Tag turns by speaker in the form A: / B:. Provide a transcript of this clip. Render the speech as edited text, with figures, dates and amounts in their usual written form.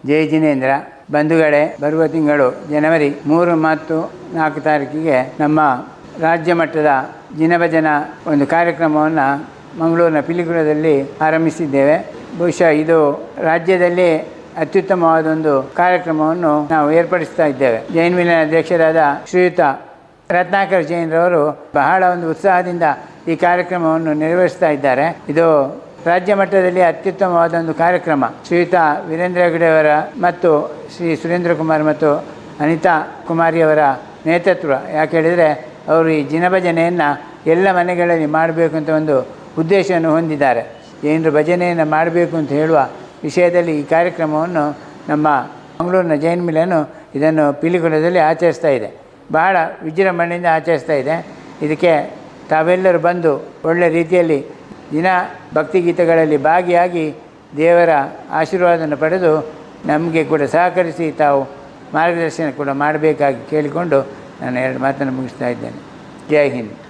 A: ಜೈ ಜಿನೇಂದ್ರ. ಬಂಧುಗಳೇ, ಬರುವ ತಿಂಗಳು ಜನವರಿ 3 ಮತ್ತು 4 ತಾರೀಕಿಗೆ ನಮ್ಮ ರಾಜ್ಯ ಮಟ್ಟದ ಜಿನಭಜನ ಒಂದು ಕಾರ್ಯಕ್ರಮವನ್ನು ಮಂಗಳೂರಿನ ಪಿಲಿಕುಳದಲ್ಲಿ ಆರಂಭಿಸಿದ್ದೇವೆ. ಬಹುಶಃ ಇದು ರಾಜ್ಯದಲ್ಲಿ ಅತ್ಯುತ್ತಮವಾದ ಒಂದು ಕಾರ್ಯಕ್ರಮವನ್ನು ನಾವು ಏರ್ಪಡಿಸ್ತಾ ಇದ್ದೇವೆ. ಜೈನ್ ಮಿಲನ ಅಧ್ಯಕ್ಷರಾದ ಶ್ರೀಯುತ ರತ್ನಾಕರ್ ಜೈನ್ರವರು ಬಹಳ ಒಂದು ಉತ್ಸಾಹದಿಂದ ಈ ಕಾರ್ಯಕ್ರಮವನ್ನು ನಿರ್ವಹಿಸ್ತಾ ಇದ್ದಾರೆ. ಇದು ರಾಜ್ಯ ಮಟ್ಟದಲ್ಲಿ ಅತ್ಯುತ್ತಮವಾದ ಒಂದು ಕಾರ್ಯಕ್ರಮ. ಶ್ರೀಯುತ ವೀರೇಂದ್ರ ಹೆಗಡೆಯವರ ಮತ್ತು ಶ್ರೀ ಸುರೇಂದ್ರ ಕುಮಾರ್ ಮತ್ತು ಅನಿತಾ ಕುಮಾರಿಯವರ ನೇತೃತ್ವ. ಯಾಕೆ ಹೇಳಿದರೆ ಅವರು ಈ ಜಿನಭಜನೆಯನ್ನು ಎಲ್ಲ ಮನೆಗಳಲ್ಲಿ ಮಾಡಬೇಕು ಅಂತ ಒಂದು ಉದ್ದೇಶವನ್ನು ಹೊಂದಿದ್ದಾರೆ. ಜೈನರು ಭಜನೆಯನ್ನು ಮಾಡಬೇಕು ಅಂತ ಹೇಳುವ ವಿಷಯದಲ್ಲಿ ಈ ಕಾರ್ಯಕ್ರಮವನ್ನು ನಮ್ಮ ಮಂಗಳೂರಿನ ಜೈನ್ ಮಿಲನು ಇದನ್ನು ಪಿಲಿಕುಳದಲ್ಲಿ ಆಚರಿಸ್ತಾ ಇದೆ. ಬಹಳ ವಿಜೃಂಭಣೆಯಿಂದ ಆಚರಿಸ್ತಾ ಇದೆ. ಇದಕ್ಕೆ ತಾವೆಲ್ಲರೂ ಬಂದು ಒಳ್ಳೆಯ ರೀತಿಯಲ್ಲಿ ದಿನ ಭಕ್ತಿಗೀತೆಗಳಲ್ಲಿ ಭಾಗಿಯಾಗಿ ದೇವರ ಆಶೀರ್ವಾದವನ್ನು ಪಡೆದು ನಮಗೆ ಕೂಡ ಸಹಕರಿಸಿ ತಾವು ಮಾರ್ಗದರ್ಶನ ಕೂಡ ಮಾಡಬೇಕಾಗಿ ಕೇಳಿಕೊಂಡು ನಾನು 2 ಮಾತನ್ನು ಮುಗಿಸ್ತಾ ಇದ್ದೇನೆ. ಜೈ ಹಿಂದ್.